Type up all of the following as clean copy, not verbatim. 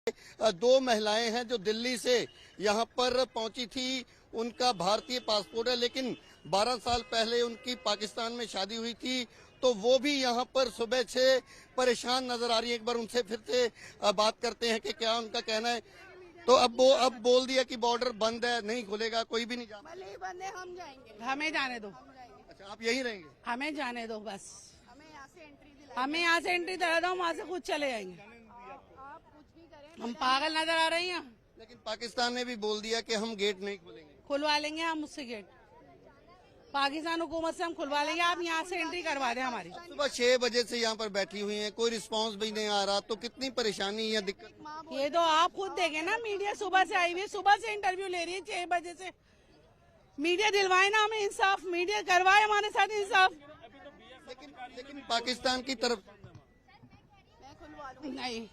दो महिलाएं हैं जो दिल्ली से यहाँ पर पहुंची थी। उनका भारतीय पासपोर्ट है, लेकिन 12 साल पहले उनकी पाकिस्तान में शादी हुई थी, तो वो भी यहाँ पर सुबह से परेशान नजर आ रही है। एक बार उनसे फिर से बात करते हैं कि क्या उनका कहना है। तो अब बोल दिया कि बॉर्डर बंद है, नहीं खुलेगा, कोई भी नहीं जा। भले ही बंद है, हम जाएंगे। हमें जाने दो। अच्छा, आप यहीं रहेंगे? हमें जाने दो बस। हमें यहाँ से एंट्री दिला। हमें यहाँ से एंट्री दिला दो, वहाँ से खुद चले जाएंगे। आप कुछ भी करें, हम पागल नजर आ रही हैं। लेकिन पाकिस्तान ने भी बोल दिया कि हम गेट नहीं खोलेंगे। खुलवा लेंगे हम उससे गेट, पाकिस्तान हुकूमत से हम खुलवा लेंगे। आप यहाँ से एंट्री करवा दें हमारी। सुबह 6 बजे से यहाँ पर बैठी हुई हैं, कोई रिस्पांस भी नहीं आ रहा, तो कितनी परेशानी या दिक्कत। ये तो आप खुद देखें ना, मीडिया सुबह से आई हुई है, सुबह से इंटरव्यू ले रही है 6 बजे से। मीडिया दिलवाए ना हमें इंसाफ, मीडिया करवाए हमारे साथ इंसाफ। लेकिन पाकिस्तान की तरफ मैं खुलवा लूँ। नहीं,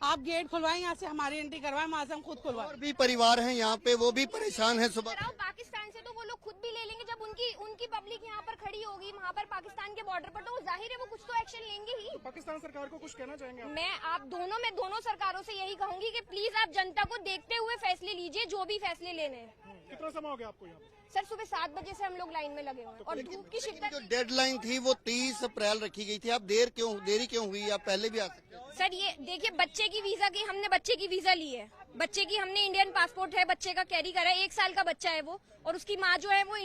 आप गेट खुलवाएं, यहाँ से हमारी एंट्री करवाएं, वहाँ से हम खुद खुलवाएं। और भी परिवार हैं यहाँ पे, वो भी परेशान है। सुबह पाकिस्तान से तो वो लोग खुद भी ले लेंगे, जब उनकी पब्लिक यहाँ पर खड़ी होगी वहाँ पर पाकिस्तान के बॉर्डर पर, तो वो जाहिर है वो कुछ तो एक्शन लेंगे ही। पाकिस्तान सरकार को कुछ कहना चाहेंगे आप? मैं दोनों सरकारों से यही कहूंगी कि प्लीज आप जनता को देखते हुए फैसले लीजिए, जो भी फैसले लेने हैं। कितना समय हो गया आपको यहाँ? सर सुबह 7 बजे से हम लोग लाइन में लगे हुए हैं और धूप की शिद्दत। जो डेडलाइन थी वो 30 अप्रैल रखी गई थी। आप देरी क्यों हुई? आप पहले भी आ सकते थे। सर ये देखिए, बच्चे की वीजा की हमने बच्चे की वीजा ली है, बच्चे की हमने इंडियन पासपोर्ट है, बच्चे का कैरी करा है। 1 साल का बच्चा है वो, और उसकी माँ जो है वो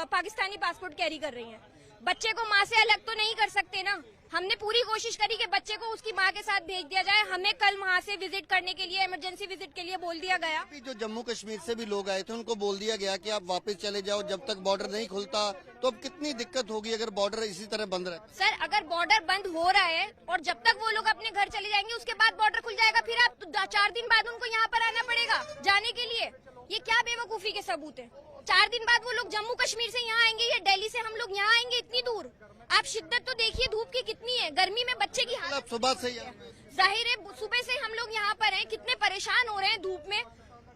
पाकिस्तानी पासपोर्ट कैरी कर रही है। बच्चे को माँ से अलग तो नहीं कर सकते ना। हमने पूरी कोशिश करी कि बच्चे को उसकी माँ के साथ भेज दिया जाए। हमें कल वहाँ से विजिट करने के लिए, इमरजेंसी विजिट के लिए बोल दिया गया। जो जम्मू कश्मीर से भी लोग आए थे उनको बोल दिया गया कि आप वापस चले जाओ, जब तक बॉर्डर नहीं खुलता। तो अब कितनी दिक्कत होगी अगर बॉर्डर इसी तरह बंद रहे? सर अगर बॉर्डर बंद हो रहा है और जब तक वो लोग अपने घर चले जाएंगे, उसके बाद बॉर्डर खुल जाएगा, फिर आप 4 दिन बाद उनको यहाँ पर आना पड़ेगा जाने के लिए। ये क्या बेवकूफी के सबूत है? 4 दिन बाद वो लोग जम्मू कश्मीर से यहाँ आएंगे या दिल्ली से हम लोग यहाँ आएंगे इतनी दूर? आप शिद्दत तो देखिए धूप की कितनी है, गर्मी में बच्चे की हालत। सुबह से जाहिर है सुबह से हम लोग यहाँ पर हैं, कितने परेशान हो रहे हैं धूप में।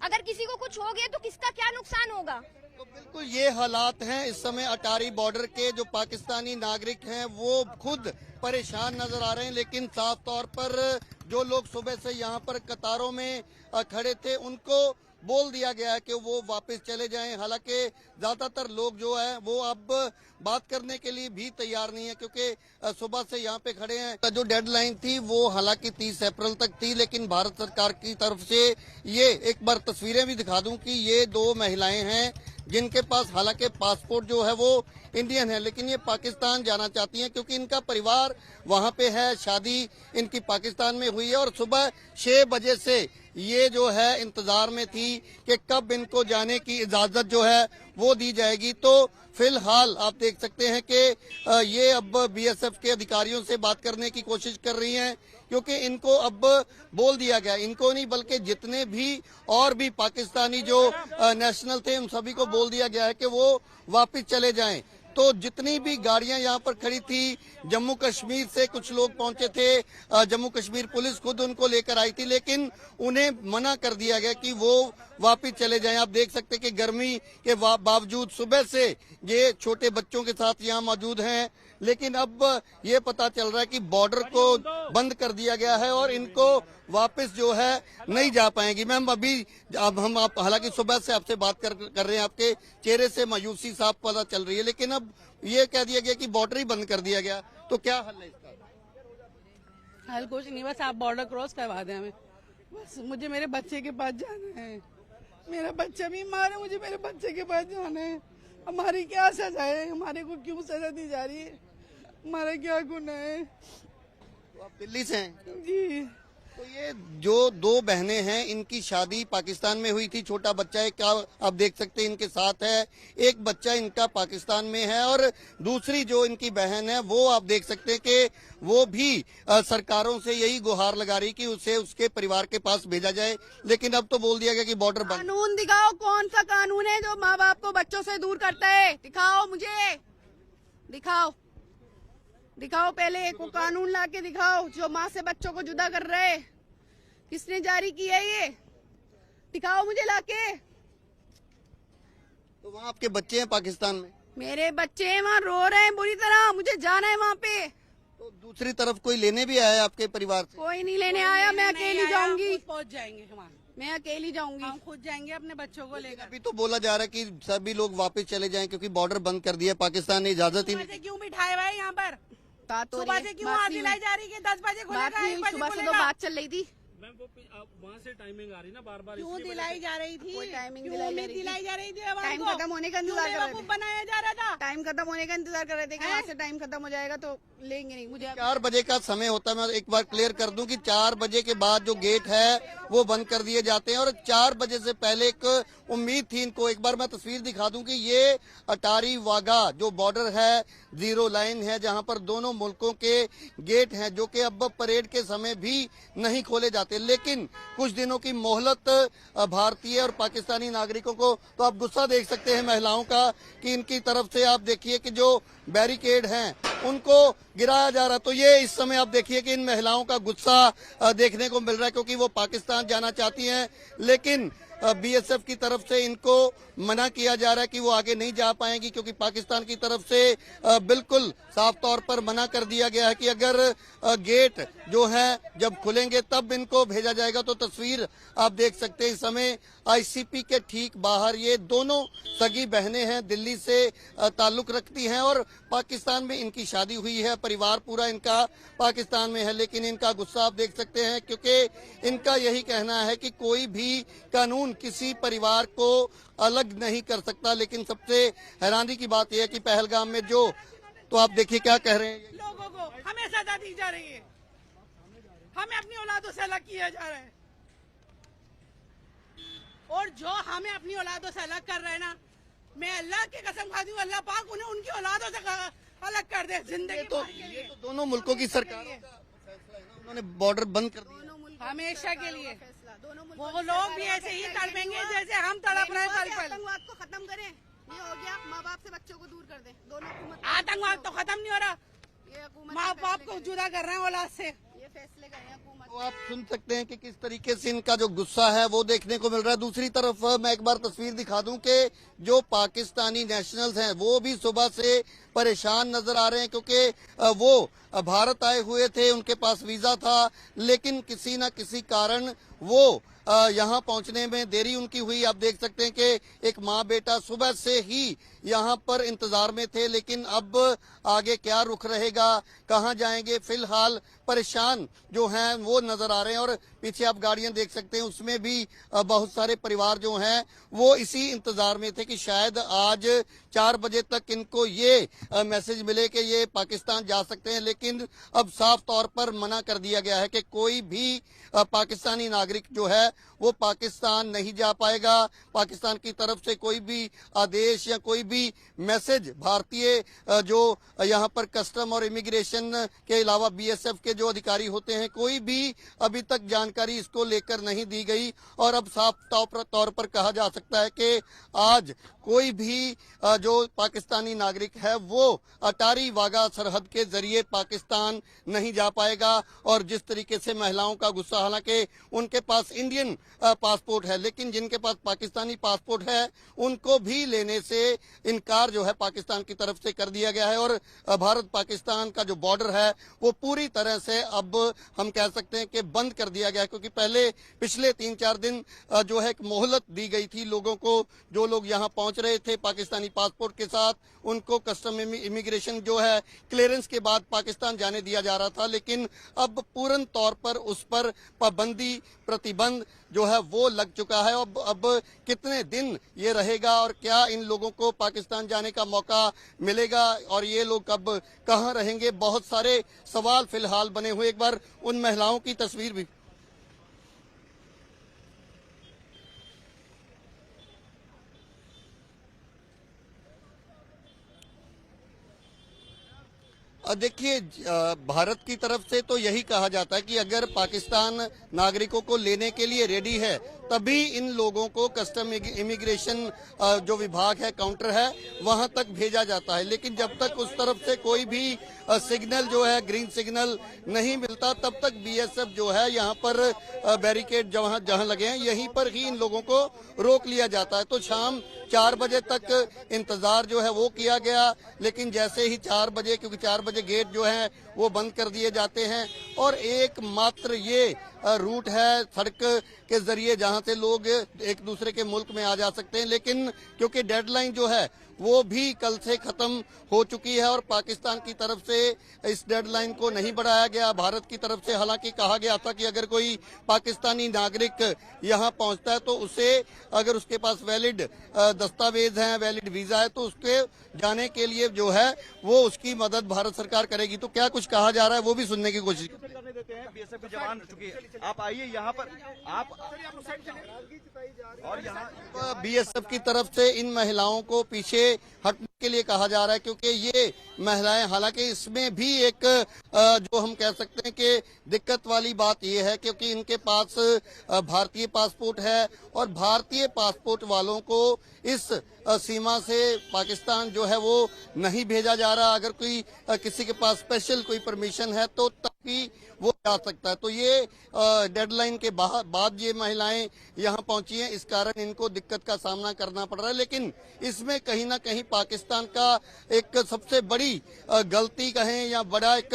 अगर किसी को कुछ हो गया तो किसका क्या नुकसान होगा? तो बिल्कुल ये हालात हैं इस समय अटारी बॉर्डर के। जो पाकिस्तानी नागरिक हैं वो खुद परेशान नजर आ रहे हैं, लेकिन साफ तौर पर जो लोग सुबह से यहाँ पर कतारों में खड़े थे उनको बोल दिया गया है कि वो वापस चले जाएं। हालांकि ज्यादातर लोग जो है वो अब बात करने के लिए भी तैयार नहीं है, क्योंकि सुबह से यहाँ पे खड़े हैं। जो डेडलाइन थी वो हालांकि 30 अप्रैल तक थी, लेकिन भारत सरकार की तरफ से ये एक बार तस्वीरें भी दिखा दूं कि ये 2 महिलाएं हैं जिनके पास हालांकि पासपोर्ट जो है वो इंडियन है, लेकिन ये पाकिस्तान जाना चाहती हैं क्योंकि इनका परिवार वहाँ पे है, शादी इनकी पाकिस्तान में हुई है। और सुबह 6 बजे से ये जो है इंतजार में थी कि कब इनको जाने की इजाजत जो है वो दी जाएगी। तो फिलहाल आप देख सकते हैं कि ये अब बीएसएफ के अधिकारियों से बात करने की कोशिश कर रही हैं, क्योंकि इनको अब बोल दिया गया, इनको नहीं बल्कि जितने भी और भी पाकिस्तानी जो नेशनल थे उन सभी को बोल दिया गया है कि वो वापस चले जाएं। तो जितनी भी गाड़ियां यहाँ पर खड़ी थी, जम्मू कश्मीर से कुछ लोग पहुंचे थे, जम्मू कश्मीर पुलिस खुद उनको लेकर आई थी, लेकिन उन्हें मना कर दिया गया कि वो वापस चले जाएं। आप देख सकते हैं कि गर्मी के बावजूद सुबह से ये छोटे बच्चों के साथ यहाँ मौजूद हैं, लेकिन अब ये पता चल रहा है कि बॉर्डर को बंद कर दिया गया है और इनको वापस जो है नहीं जा पाएंगी। मैम अब हम हालांकि सुबह से आपसे बात कर रहे हैं, आपके चेहरे से मायूसी साफ पता चल रही है, लेकिन अब ये कह दिया गया कि बॉर्डर ही बंद कर दिया गया, तो क्या हल है इसका? हल कुछ नहीं, बस आप बॉर्डर क्रॉस करवा दें हमें। बस मुझे मेरे बच्चे के पास जाना है, मेरा बच्चा बीमार है, मुझे मेरे बच्चे के पास जाना है। हमारी क्या सजा है? हमारे को क्यों सजा दी जा रही है? हमारा क्या गुनाह है? तो आप दिल्ली से हैं? जी। तो ये जो 2 बहनें हैं इनकी शादी पाकिस्तान में हुई थी, छोटा बच्चा है, क्या आप देख सकते हैं इनके साथ है, एक बच्चा इनका पाकिस्तान में है, और दूसरी जो इनकी बहन है वो आप देख सकते हैं कि वो भी सरकारों से यही गुहार लगा रही कि उसे उसके परिवार के पास भेजा जाए, लेकिन अब तो बोल दिया गया कि बॉर्डर बंद। कानून दिखाओ, कौन सा कानून है जो माँ बाप को बच्चों से दूर करता है? दिखाओ मुझे, दिखाओ पहले को कानून ला के दिखाओ जो माँ से बच्चों को जुदा कर रहे है। किसने जारी किया ये? दिखाओ मुझे लाके। तो वहाँ आपके बच्चे हैं पाकिस्तान में? मेरे बच्चे हैं वहाँ, रो रहे हैं बुरी तरह, मुझे जाना है वहाँ पे। तो दूसरी तरफ कोई लेने भी आया आपके परिवार से? कोई नहीं लेने आया, मैं अकेली जाऊंगी, पहुंच जाएंगे वहाँ, मैं अकेली जाऊंगी। हम खुद जाएंगे अपने बच्चों को लेकर। अभी तो बोला जा रहा है कि सभी लोग वापस चले जाएं क्योंकि बॉर्डर बंद कर दिया, पाकिस्तान ने इजाजत ही नहीं। सुबह से क्यों बिठाए हुए हैं यहाँ पर? बात हो सुबह रही से है, क्यों बात आज नहीं दिलाई हुई। जा रही है कि 10 बजे बात खुलेगा, नहीं 1 हुई, बजे सुबह से तो खुलेगा? बात चल रही थी। मैम वो वहाँ से टाइमिंग आ रही ना बार बार, क्यों दिलाई जा रही थी? कोई टाइमिंग क्यों दिलाई जा उम्मीद रही थी? दिलाई जा रही थी? टाइम खत्म होने का इंतजार कर रहे थे। बनाया जा रहा था। टाइम खत्म होने का इंतजार कर रहे थे कि वहाँ से टाइम खत्म हो जाएगा तो लेंगे नहीं। मुझे 4 बजे का समय होता है। मैं एक बार क्लियर कर दूं कि 4 बजे के बाद जो गेट है वो बंद कर दिए जाते हैं और 4 बजे से पहले एक उम्मीद थी इनको। एक बार मैं तस्वीर दिखा दूं कि ये अटारी वाघा जो बॉर्डर है, जीरो लाइन है जहां पर दोनों मुल्कों के गेट हैं जो कि अब परेड के समय भी नहीं खोले जाते, लेकिन कुछ दिनों की मोहलत भारतीय और पाकिस्तानी नागरिकों को। तो आप गुस्सा देख सकते हैं महिलाओं का कि इनकी तरफ से आप देखिए कि जो बैरिकेड हैं उनको गिराया जा रहा। तो ये इस समय आप देखिए कि इन महिलाओं का गुस्सा देखने को मिल रहा है क्योंकि वो पाकिस्तान जाना चाहती हैं, लेकिन बीएसएफ की तरफ से इनको मना किया जा रहा है कि वो आगे नहीं जा पाएंगी क्योंकि पाकिस्तान की तरफ से बिल्कुल साफ तौर पर मना कर दिया गया है कि अगर गेट जो है जब खुलेंगे तब इनको भेजा जाएगा। तो तस्वीर आप देख सकते हैं इस समय आईसीपी के ठीक बाहर ये दोनों सगी बहनें हैं, दिल्ली से ताल्लुक रखती हैं और पाकिस्तान में इनकी शादी हुई है, परिवार पूरा इनका पाकिस्तान में है, लेकिन इनका गुस्सा आप देख सकते हैं क्योंकि इनका यही कहना है कि कोई भी कानून किसी परिवार को अलग नहीं कर सकता। लेकिन सबसे हैरानी की बात यह है कि पहलगाम में जो, तो आप देखिए क्या कह रहे हैं, लोगों को हमें सजा दी जा रही है, हमें अपनी औलादों से अलग किया जा रहा है और जो हमें अपनी औलादों से अलग कर रहे हैं ना, मैं अल्लाह की कसम खाती हूँ, अल्लाह पाक उन्हें उनकी औलादों से अलग कर दे जिंदगी भर के लिए। तो दोनों मुल्कों की सरकारों का फैसला है ना, उन्होंने बॉर्डर बंद कर दिया। हमेशा के लिए दोनों वो लोग भी ऐसे ही तड़पेंगे जैसे हम तड़प रहे हैं कल। आतंकवाद को खत्म करें, ये हो गया। माँ बाप से बच्चों को दूर कर दें। दोनों हुकूमत आतंकवाद तो खत्म नहीं हो रहा, ये हुकूमत माँ बाप को जुदा कर रहे हैं औलाद से। ये फैसले करें हुकूमत। तो आप सुन सकते हैं कि किस तरीके से इनका जो गुस्सा है वो देखने को मिल रहा है। दूसरी तरफ मैं एक बार तस्वीर दिखा दूं कि जो पाकिस्तानी नेशनल्स हैं वो भी सुबह से परेशान नजर आ रहे हैं क्योंकि वो भारत आए हुए थे, उनके पास वीजा था, लेकिन किसी न किसी कारण वो यहाँ पहुंचने में देरी उनकी हुई। आप देख सकते हैं कि एक माँ बेटा सुबह से ही यहाँ पर इंतजार में थे, लेकिन अब आगे क्या रुख रहेगा, कहाँ जाएंगे, फिलहाल परेशान जो हैं वो नजर आ रहे हैं। और पीछे आप गाड़ियां देख सकते हैं उसमें भी बहुत सारे परिवार जो हैं वो इसी इंतजार में थे कि शायद आज 4 बजे तक इनको ये मैसेज मिले कि ये पाकिस्तान जा सकते हैं, लेकिन अब साफ तौर पर मना कर दिया गया है कि कोई भी पाकिस्तानी नागरिक जो है वो पाकिस्तान नहीं जा पाएगा। पाकिस्तान की तरफ से कोई भी आदेश या कोई भी मैसेज भारतीय जो यहाँ पर कस्टम और इमिग्रेशन के अलावा बीएसएफ के जो अधिकारी होते हैं, कोई भी अभी तक जानकारी इसको लेकर नहीं दी गई। और अब साफ तौर पर कहा जा सकता है कि आज कोई भी जो पाकिस्तानी नागरिक है वो अटारी वाघा सरहद के जरिए पाकिस्तान नहीं जा पाएगा। और जिस तरीके से महिलाओं का गुस्सा, हालांकि उनके पास इंडियन पासपोर्ट है, लेकिन जिनके पास पाकिस्तानी पासपोर्ट है उनको भी लेने से इनकार जो है पाकिस्तान की तरफ से कर दिया गया है। और भारत पाकिस्तान का जो बॉर्डर है वो पूरी तरह से अब हम कह सकते हैं कि बंद कर दिया गया है, क्योंकि पहले पिछले 3-4 दिन जो है एक मोहलत दी गई थी लोगों को। जो लोग यहाँ पहुंच रहे थे पाकिस्तानी पासपोर्ट के साथ, उनको कस्टम इमिग्रेशन जो है क्लियरेंस के बाद पाकिस्तान जाने दिया जा रहा था, लेकिन अब पूर्ण तौर पर उस पर पाबंदी, प्रतिबंध जो है वो लग चुका है। अब कितने दिन ये रहेगा और क्या इन लोगों को पाकिस्तान जाने का मौका मिलेगा और ये लोग अब कहाँ रहेंगे, बहुत सारे सवाल फिलहाल बने हुए। एक बार उन महिलाओं की तस्वीर भी देखिए, भारत की तरफ से तो यही कहा जाता है कि अगर पाकिस्तान नागरिकों को लेने के लिए रेडी है तभी इन लोगों को कस्टम इमिग्रेशन जो विभाग है, काउंटर है, वहां तक भेजा जाता है। लेकिन जब तक उस तरफ से कोई भी सिग्नल जो है, ग्रीन सिग्नल नहीं मिलता, तब तक बीएसएफ जो है यहाँ पर बैरिकेड जहां लगे हैं यहीं पर ही इन लोगों को रोक लिया जाता है। तो शाम 4 बजे तक इंतजार जो है वो किया गया, लेकिन जैसे ही 4 बजे, क्योंकि 4 बजे गेट जो है वो बंद कर दिए जाते हैं और एकमात्र ये रूट है सड़क के जरिए जहां से लोग एक दूसरे के मुल्क में आ जा सकते हैं। लेकिन क्योंकि डेडलाइन जो है वो भी कल से खत्म हो चुकी है और पाकिस्तान की तरफ से इस डेडलाइन को नहीं बढ़ाया गया। भारत की तरफ से हालांकि कहा गया था कि अगर कोई पाकिस्तानी नागरिक यहां पहुंचता है तो उसे, अगर उसके पास वैलिड दस्तावेज हैं, वैलिड वीजा है, तो उसके जाने के लिए जो है वो उसकी मदद भारत सरकार करेगी। तो क्या कुछ कहा जा रहा है वो भी सुनने की कोशिश करने देते हैं। बीएसएफ के जवान, चुकी आप आइए यहाँ पर, आप और यहाँ बीएसएफ की तरफ से इन महिलाओं को पीछे हटने के लिए कहा जा रहा है, क्योंकि ये महिलाएं, हालांकि इसमें भी एक जो हम कह सकते हैं कि दिक्कत वाली बात ये है क्योंकि इनके पास भारतीय पासपोर्ट है और भारतीय पासपोर्ट वालों को इस सीमा से पाकिस्तान जो है वो नहीं भेजा जा रहा। अगर कोई किसी के पास स्पेशल कोई परमिशन है तो तभी वो जा सकता है। तो ये डेडलाइन के बाद ये महिलाएं यहाँ पहुंची हैं, इस कारण इनको दिक्कत का सामना करना पड़ रहा है। लेकिन इसमें कहीं ना कहीं पाकिस्तान का एक सबसे बड़ी गलती कहें या बड़ा एक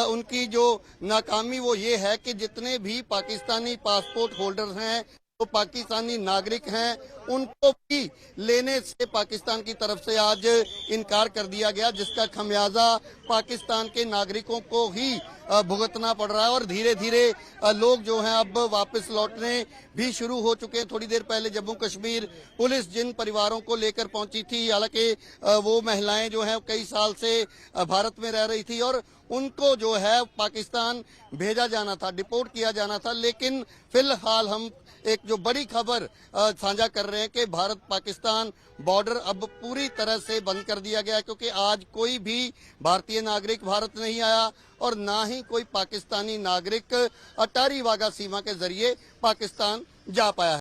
उनकी जो नाकामी वो ये है कि जितने भी पाकिस्तानी पासपोर्ट होल्डर हैं, तो पाकिस्तानी नागरिक हैं, उनको भी लेने से पाकिस्तान की तरफ से आज इनकार कर दिया गया, जिसका खमियाजा पाकिस्तान के नागरिकों को ही भुगतना पड़ रहा है। और धीरे धीरे लोग जो हैं अब वापस लौटने भी शुरू हो चुके हैं। थोड़ी देर पहले जम्मू कश्मीर पुलिस जिन परिवारों को लेकर पहुंची थी, हालांकि वो महिलाएं जो हैं कई साल से भारत में रह रही थी और उनको जो है पाकिस्तान भेजा जाना था, डिपोर्ट किया जाना था। लेकिन फिलहाल हम एक जो बड़ी खबर साझा कर रहे हैं कि भारत पाकिस्तान बॉर्डर अब पूरी तरह से बंद कर दिया गया, क्योंकि आज कोई भी भारतीय नागरिक भारत नहीं आया और ना ही कोई पाकिस्तानी नागरिक अटारी वाघा सीमा के जरिए पाकिस्तान जा पाया है।